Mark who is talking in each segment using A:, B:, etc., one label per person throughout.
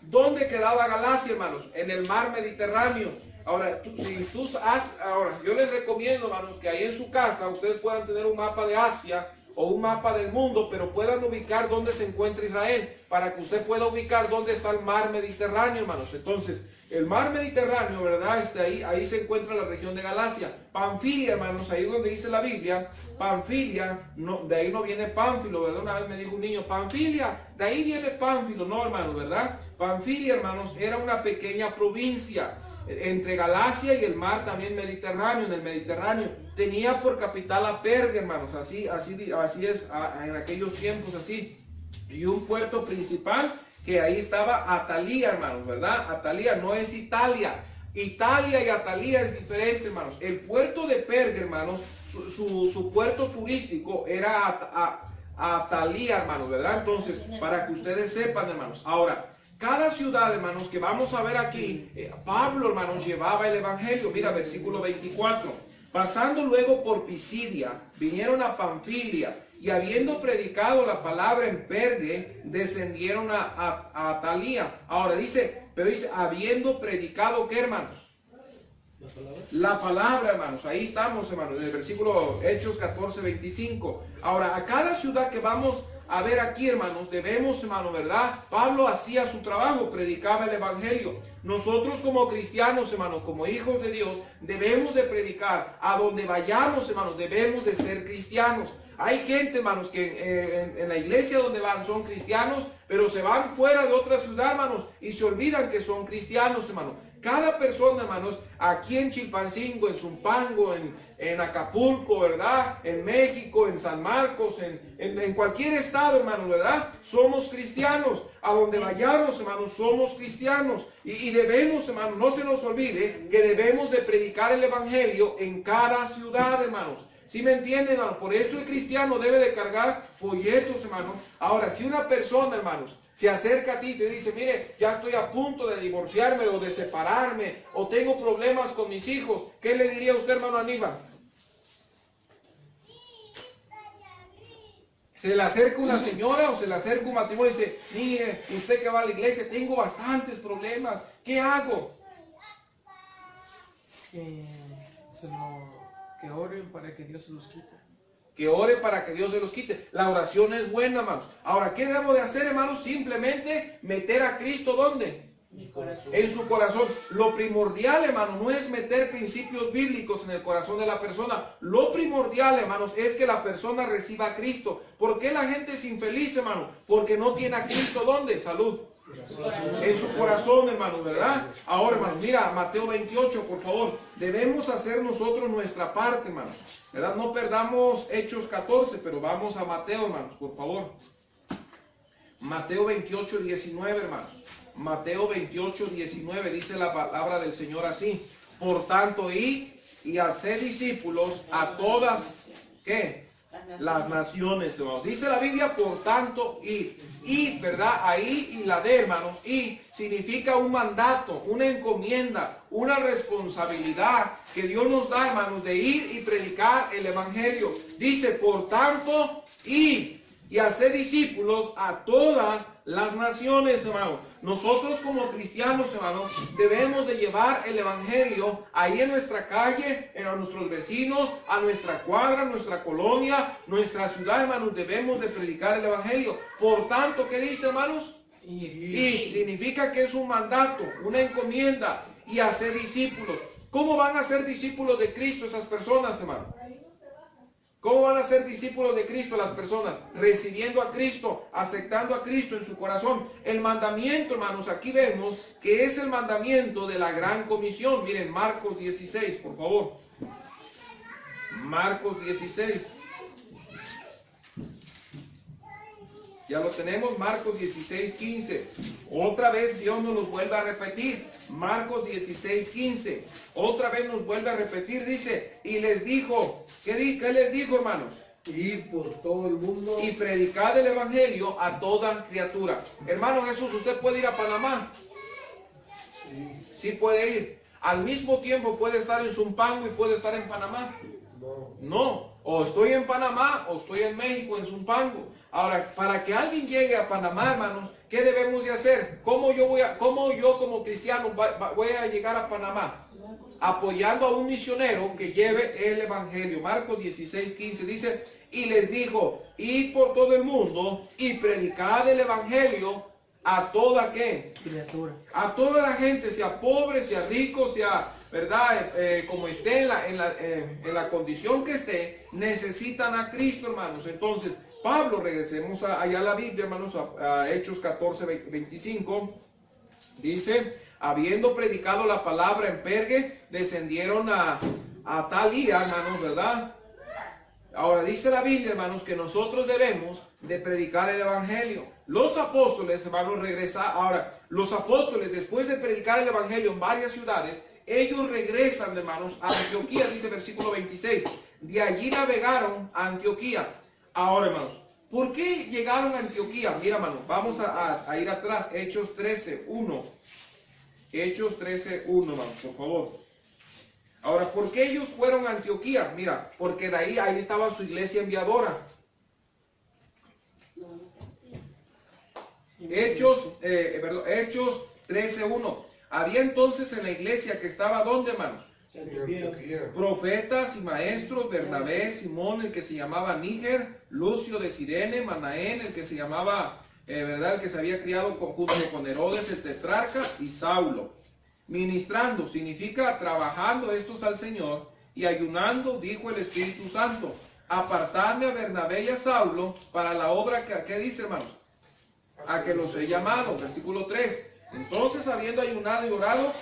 A: ¿Dónde quedaba Galacia, hermanos? En el mar Mediterráneo. Ahora, ahora, yo les recomiendo, hermanos, que ahí en su casa ustedes puedan tener un mapa de Asia o un mapa del mundo, pero puedan ubicar dónde se encuentra Israel, para que usted pueda ubicar dónde está el mar Mediterráneo, hermanos. Entonces, el mar Mediterráneo, ¿verdad? Está ahí se encuentra la región de Galacia. Panfilia, hermanos, ahí donde dice la Biblia, Panfilia, no, de ahí no viene Pánfilo, ¿verdad? Una vez me dijo un niño, Panfilia, de ahí viene Pánfilo, no, hermanos, ¿verdad? Panfilia, hermanos, era una pequeña provincia entre Galacia y el mar también Mediterráneo, en el Mediterráneo. Tenía por capital a Perga, hermanos, así es en aquellos tiempos, así. Y un puerto principal, que ahí estaba Atalía, hermanos, ¿verdad? Atalía no es Italia. Italia y Atalía es diferente, hermanos. El puerto de Perga, hermanos, su puerto turístico era Atalía, hermanos, ¿verdad? Entonces, para que ustedes sepan, hermanos. Ahora, cada ciudad, hermanos, que vamos a ver aquí, Pablo, hermanos, llevaba el evangelio. Mira, versículo 24. Pasando luego por Pisidia, vinieron a Panfilia, y habiendo predicado la palabra en Perge, descendieron a Atalía. Ahora dice, habiendo predicado, ¿qué, hermanos? La palabra, hermanos. Ahí estamos, hermanos, en el versículo Hechos 14, 25. Ahora, a cada ciudad que vamos a ver aquí, hermanos, debemos, hermano, ¿verdad? Pablo hacía su trabajo, predicaba el evangelio. Nosotros como cristianos, hermanos, como hijos de Dios, debemos de predicar. A donde vayamos, hermanos, debemos de ser cristianos. Hay gente, hermanos, que en la iglesia donde van son cristianos, pero se van fuera de otra ciudad, hermanos, y se olvidan que son cristianos, hermanos. Cada persona, hermanos, aquí en Chilpancingo, en Zumpango, en Acapulco, ¿verdad? En México, en San Marcos, en cualquier estado, hermanos, ¿verdad? Somos cristianos. A donde vayamos, hermanos, somos cristianos. Y debemos, hermanos, no se nos olvide que debemos de predicar el evangelio en cada ciudad, hermanos. ¿Sí me entienden, hermanos? Por eso el cristiano debe de cargar folletos, hermanos. Ahora, si una persona, hermanos, se acerca a ti y te dice, mire, ya estoy a punto de divorciarme o de separarme, o tengo problemas con mis hijos, ¿qué le diría usted, hermano Aníbal? Se le acerca una señora o se le acerca un matrimonio y dice, mire, usted que va a la iglesia, tengo bastantes problemas, ¿qué hago?
B: Que oren para que Dios se los quite.
A: Que ore para que Dios se los quite. La oración es buena, hermanos. Ahora, ¿qué debo de hacer, hermanos? Simplemente meter a Cristo, ¿dónde? En su corazón. Lo primordial, hermano, no es meter principios bíblicos en el corazón de la persona. Lo primordial, hermanos, es que la persona reciba a Cristo. ¿Por qué la gente es infeliz, hermano? Porque no tiene a Cristo, ¿dónde? Salud. En su corazón, hermano, ¿verdad? Ahora, hermano, mira, Mateo 28, por favor. Debemos hacer nosotros nuestra parte, hermano, ¿verdad? No perdamos Hechos 14, pero vamos a Mateo, hermanos, por favor. Mateo 28, 19, hermanos. Mateo 28, 19, dice la palabra del Señor así. Por tanto, id y haced discípulos a todas, ¿qué? Las naciones, hermanos. Dice la Biblia, por tanto, y, ¿verdad? Ahí y la de, hermanos, y significa un mandato, una encomienda, una responsabilidad que Dios nos da, hermanos, de ir y predicar el evangelio. Dice, por tanto, y hacer discípulos a todas las naciones, hermanos. Nosotros como cristianos, hermanos, debemos de llevar el evangelio ahí en nuestra calle, a nuestros vecinos, a nuestra cuadra, nuestra colonia, nuestra ciudad, hermanos. Debemos de predicar el evangelio. Por tanto, ¿qué dice, hermanos? Y significa que es un mandato, una encomienda, y hacer discípulos. ¿Cómo van a ser discípulos de Cristo esas personas, hermanos? ¿Cómo van a ser discípulos de Cristo las personas? Recibiendo a Cristo, aceptando a Cristo en su corazón. El mandamiento, hermanos, aquí vemos que es el mandamiento de la gran comisión. Miren, Marcos 16, por favor. Marcos 16. Ya lo tenemos, Marcos 16, 15. Otra vez Dios nos los vuelve a repetir. Marcos 16, 15. Otra vez nos vuelve a repetir, dice, y les dijo, ¿qué les dijo, hermanos?
C: Ir por todo el mundo.
A: Y predicad el evangelio a toda criatura. Hermano Jesús, ¿usted puede ir a Panamá? Sí puede ir. Al mismo tiempo puede estar en Zumpango y puede estar en Panamá. No. O estoy en Panamá o estoy en México, en Zumpango. Ahora, para que alguien llegue a Panamá, hermanos, ¿qué debemos de hacer? ¿Cómo yo como cristiano voy a llegar a Panamá? Apoyando a un misionero que lleve el evangelio. Marcos 16:15 dice, y les dijo, id por todo el mundo y predicad el evangelio a toda ¿qué?
B: Criatura.
A: A toda la gente, sea pobre, sea rico, sea, ¿verdad? Como esté en la condición que esté, necesitan a Cristo, hermanos. Entonces, Pablo, regresemos allá a la Biblia, hermanos, a Hechos 14:25, dice, habiendo predicado la palabra en Pergue, descendieron a Talía, hermanos, ¿verdad? Ahora dice la Biblia, hermanos, que nosotros debemos de predicar el evangelio. Los apóstoles, hermanos, ahora, los apóstoles, después de predicar el evangelio en varias ciudades, ellos regresan, hermanos, a Antioquía, dice versículo 26. De allí navegaron a Antioquía. Ahora, hermanos, ¿por qué llegaron a Antioquía? Mira, hermanos, vamos a ir atrás. Hechos 13:1. Hechos 13:1, hermanos, por favor. Ahora, ¿por qué ellos fueron a Antioquía? Mira, porque de ahí estaba su iglesia enviadora. Hechos 13:1. Había entonces en la iglesia que estaba, ¿dónde, hermanos? Profetas y maestros, Bernabé, Simón, el que se llamaba Níger, Lucio de Cirene, Manaén, el que se llamaba, ¿verdad? El que se había criado junto con Herodes el tetrarca, y Saulo. Ministrando, significa trabajando estos al Señor, y ayunando, dijo el Espíritu Santo, apartadme a Bernabé y a Saulo para la obra que dice, hermanos, a que los he llamado, versículo 3. Entonces, habiendo ayunado y orado,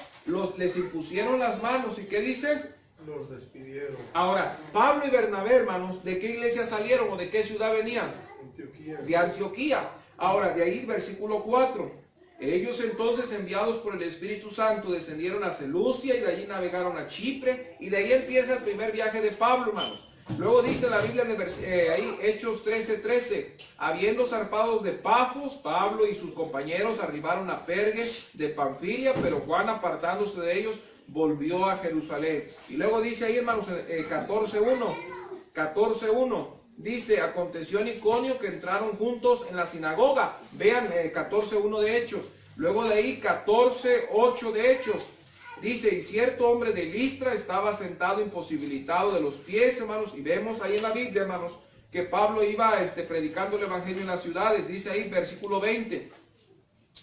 A: les impusieron las manos, ¿y qué dice?
C: Los despidieron.
A: Ahora, Pablo y Bernabé, hermanos, ¿de qué iglesia salieron o de qué ciudad venían?
C: Antioquía.
A: De Antioquía. Ahora, de ahí, versículo 4. Ellos entonces, enviados por el Espíritu Santo, descendieron a Seleucia y de allí navegaron a Chipre, y de ahí empieza el primer viaje de Pablo, hermanos. Luego dice la Biblia ahí, Hechos 13:13, habiendo zarpado de Pafos, Pablo y sus compañeros arribaron a Pergue de Panfilia, pero Juan, apartándose de ellos, volvió a Jerusalén. Y luego dice ahí, hermanos, 14:1, dice, aconteció en Iconio que entraron juntos en la sinagoga. Vean 14:1 de Hechos. Luego de ahí 14:8 de Hechos. Dice, y cierto hombre de Listra estaba sentado imposibilitado de los pies, hermanos, y vemos ahí en la Biblia, hermanos, que Pablo iba predicando el evangelio en las ciudades. Dice ahí versículo 20,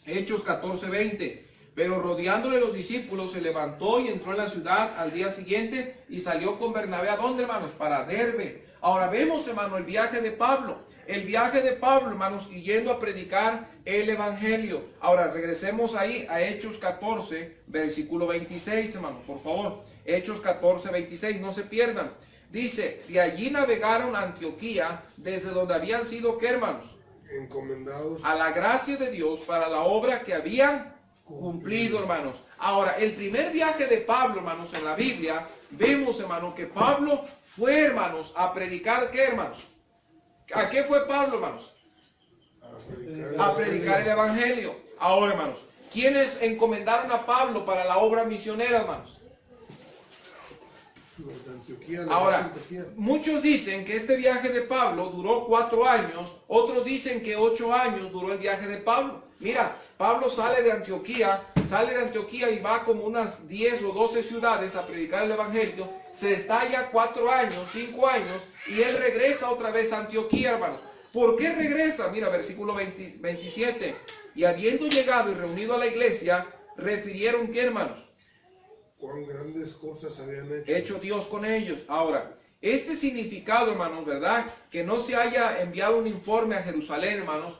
A: Hechos 14:20, pero rodeándole los discípulos se leyó y entró en la ciudad al día siguiente y salió con Bernabé, ¿a dónde, hermanos? Para Derbe. Ahora vemos, hermano, el viaje de Pablo. El viaje de Pablo, hermanos, y yendo a predicar el evangelio. Ahora regresemos ahí a Hechos 14, versículo 26, hermanos, por favor. Hechos 14:26, no se pierdan. Dice, de allí navegaron a Antioquía, desde donde habían sido, ¿qué, hermanos?
C: Encomendados
A: A la gracia de Dios para la obra que habían cumplido, hermanos. Ahora, el primer viaje de Pablo, hermanos, en la Biblia, vemos, hermanos, que Pablo fue, hermanos, a predicar, ¿qué, hermanos? ¿A qué fue Pablo, hermanos? A predicar el evangelio. Ahora, hermanos, ¿quiénes encomendaron a Pablo para la obra misionera, hermanos?
C: Los de Antioquía.
A: Ahora, muchos dicen que este viaje de Pablo duró 4 años, otros dicen que 8 años duró el viaje de Pablo. Mira, Pablo sale de Antioquía y va como unas 10 o 12 ciudades a predicar el evangelio. Se está ya 4 años, 5 años, y él regresa otra vez a Antioquía, hermanos. ¿Por qué regresa? Mira, versículo 27. Y habiendo llegado y reunido a la iglesia, refirieron, ¿qué, hermanos?
C: Cuán grandes cosas habían
A: Hecho Dios con ellos. Ahora, este significado, hermanos, ¿verdad? Que no se haya enviado un informe a Jerusalén, hermanos.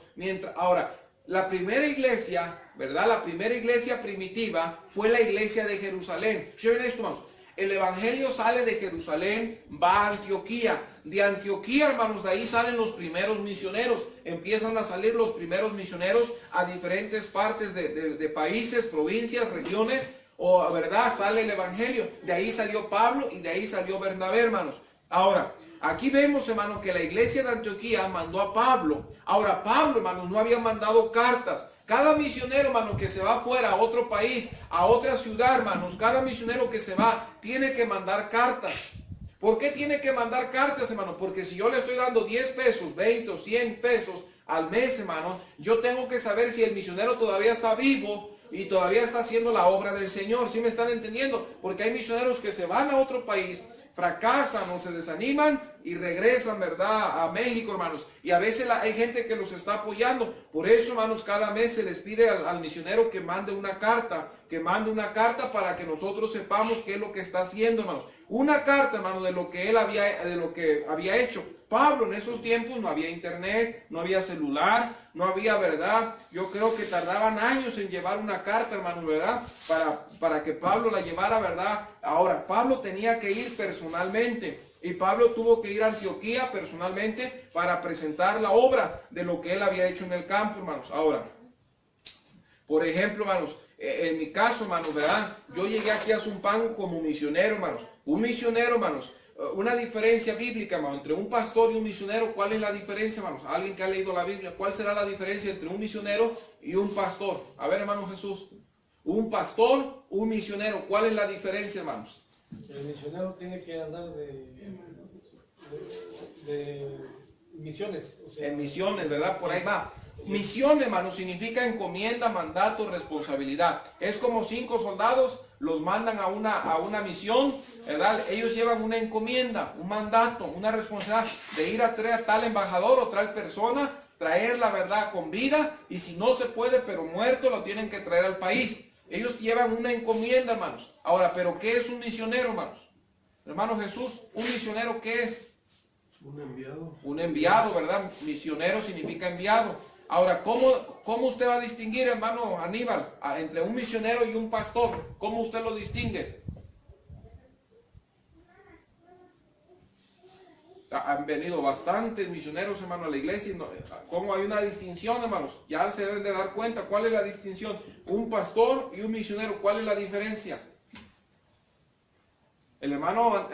A: Ahora, la primera iglesia, ¿verdad? La primera iglesia primitiva fue la iglesia de Jerusalén. ¿Saben esto, hermanos? El evangelio sale de Jerusalén, va a Antioquía. De Antioquía, hermanos, de ahí salen los primeros misioneros. Empiezan a salir los primeros misioneros a diferentes partes de países, provincias, regiones. ¿Verdad? Sale el evangelio. De ahí salió Pablo y de ahí salió Bernabé, hermanos. Ahora, aquí vemos, hermanos, que la iglesia de Antioquía mandó a Pablo. Ahora, Pablo, hermanos, no había mandado cartas. Cada misionero, hermanos, que se va fuera a otro país, a otra ciudad, hermanos, cada misionero que se va tiene que mandar cartas. ¿Por qué tiene que mandar cartas, hermanos? Porque si yo le estoy dando 10 pesos, 20 o 100 pesos al mes, hermano, yo tengo que saber si el misionero todavía está vivo y todavía está haciendo la obra del Señor. ¿Sí me están entendiendo? Porque hay misioneros que se van a otro país, fracasan o se desaniman y regresan, ¿verdad?, a México, hermanos. Y a veces hay gente que los está apoyando. Por eso, hermanos, cada mes se les pide al misionero que mande una carta, para que nosotros sepamos qué es lo que está haciendo, hermanos. Una carta, hermanos, de lo que él había hecho. Pablo, en esos tiempos no había internet, no había celular, no había, ¿verdad? Yo creo que tardaban años en llevar una carta, hermanos, ¿verdad? Para que Pablo la llevara, ¿verdad? Ahora, Pablo tenía que ir personalmente. Y Pablo tuvo que ir a Antioquía personalmente para presentar la obra de lo que él había hecho en el campo, hermanos. Ahora, por ejemplo, hermanos, en mi caso, hermanos, ¿verdad? Yo llegué aquí a Zumpango como misionero, hermanos. Un misionero, hermanos. Una diferencia bíblica, hermanos, entre un pastor y un misionero. ¿Cuál es la diferencia, hermanos? Alguien que ha leído la Biblia, ¿cuál será la diferencia entre un misionero y un pastor? A ver, hermano Jesús. Un pastor, un misionero. ¿Cuál es la diferencia, hermanos?
D: El misionero tiene que andar de misiones. O sea,
A: en misiones, ¿verdad? Por ahí va. Misión, hermano, significa encomienda, mandato, responsabilidad. Es como 5 soldados, los mandan a una misión, ¿verdad? Ellos llevan una encomienda, un mandato, una responsabilidad de ir a traer a tal embajador o tal persona, traer la verdad con vida, y si no se puede, pero muerto, lo tienen que traer al país. Ellos llevan una encomienda, hermanos. Ahora, ¿pero qué es un misionero, hermanos? Hermano Jesús, ¿un misionero qué es?
C: Un enviado.
A: Un enviado, ¿verdad? Misionero significa enviado. Ahora, ¿cómo usted va a distinguir, hermano Aníbal, entre un misionero y un pastor? ¿Cómo usted lo distingue? Han venido bastantes misioneros, hermano, a la iglesia. ¿Cómo hay una distinción, hermanos? Ya se deben de dar cuenta. ¿Cuál es la distinción? Un pastor y un misionero. ¿Cuál es la diferencia? El hermano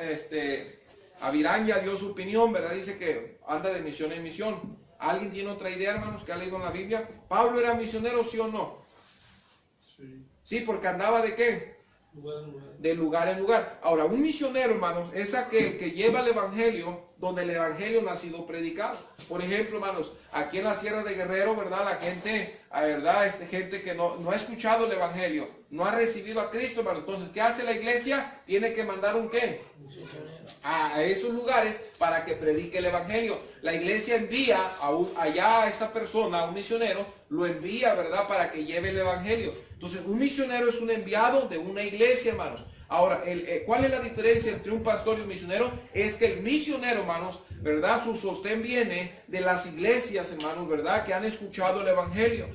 A: Avirán ya dio su opinión, ¿verdad? Dice que anda de misión en misión. ¿Alguien tiene otra idea, hermanos, que ha leído en la Biblia? ¿Pablo era misionero, sí o no?
C: Sí.
A: Sí, porque andaba ¿de qué? De lugar en lugar. Ahora, un misionero, hermanos, es aquel que lleva el evangelio donde el evangelio no ha sido predicado. Por ejemplo, hermanos, aquí en la Sierra de Guerrero, ¿verdad? La gente, ¿verdad? Gente que no ha escuchado el evangelio, no ha recibido a Cristo, hermanos. Entonces, ¿qué hace la iglesia? Tiene que mandar un ¿qué? A esos lugares para que predique el evangelio. La iglesia envía allá a esa persona, a un misionero, lo envía, ¿verdad? Para que lleve el evangelio. Entonces, un misionero es un enviado de una iglesia, hermanos. Ahora, ¿cuál es la diferencia entre un pastor y un misionero? Es que el misionero, hermanos, ¿verdad? Su sostén viene de las iglesias, hermanos, ¿verdad? Que han escuchado el evangelio.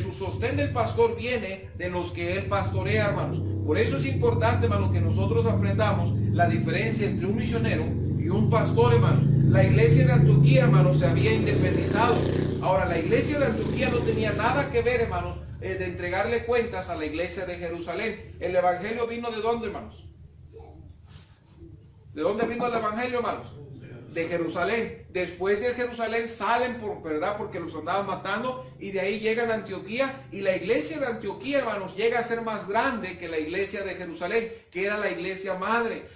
A: Su sostén del pastor viene de los que él pastorea, hermanos. Por eso es importante, hermanos, que nosotros aprendamos la diferencia entre un misionero y un pastor, hermanos. La iglesia de Antioquía, hermanos, se había independizado. Ahora, la iglesia de Antioquía no tenía nada que ver, hermanos, de entregarle cuentas a la iglesia de Jerusalén. El evangelio vino ¿de dónde, hermanos? ¿De dónde vino el evangelio, hermanos? De Jerusalén. Después de Jerusalén salen, ¿verdad? Porque los andaban matando, y de ahí llegan a Antioquía, y la iglesia de Antioquía, hermanos, llega a ser más grande que la iglesia de Jerusalén, que era la iglesia madre.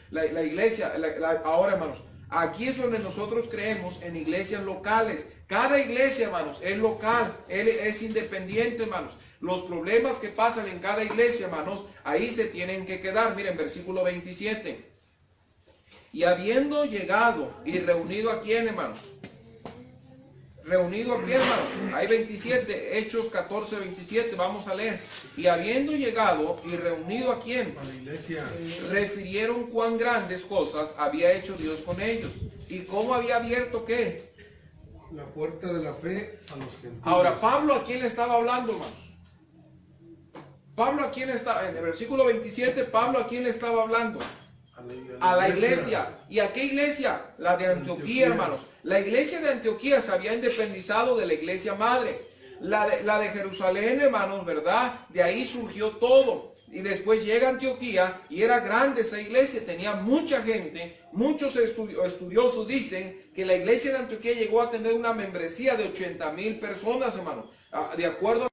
A: Ahora, hermanos, aquí es donde nosotros creemos en iglesias locales. Cada iglesia, hermanos, es local, es independiente, hermanos. Los problemas que pasan en cada iglesia, hermanos, ahí se tienen que quedar. Miren, versículo 27. Y habiendo llegado y reunido a quién, hermanos. Reunido a quién, hermanos. Hay 27, Hechos 14, 27, vamos a leer. Y habiendo llegado y reunido a quién.
C: A la iglesia.
A: Refirieron cuán grandes cosas había hecho Dios con ellos. Y cómo había abierto ¿qué?
C: La puerta de la fe a los gentiles.
A: Ahora, Pablo, ¿a quién le estaba hablando, hermanos? Pablo, ¿a quién está? En el versículo 27, Pablo, ¿a quién le estaba hablando? A la iglesia. ¿Y a qué iglesia? La de Antioquía, hermanos. La iglesia de Antioquía se había independizado de la iglesia madre. La de Jerusalén, hermanos, ¿verdad? De ahí surgió todo. Y después llega a Antioquía y era grande esa iglesia, tenía mucha gente. Muchos estudiosos dicen que la iglesia de Antioquía llegó a tener una membresía de 80,000 personas, hermanos. De acuerdo a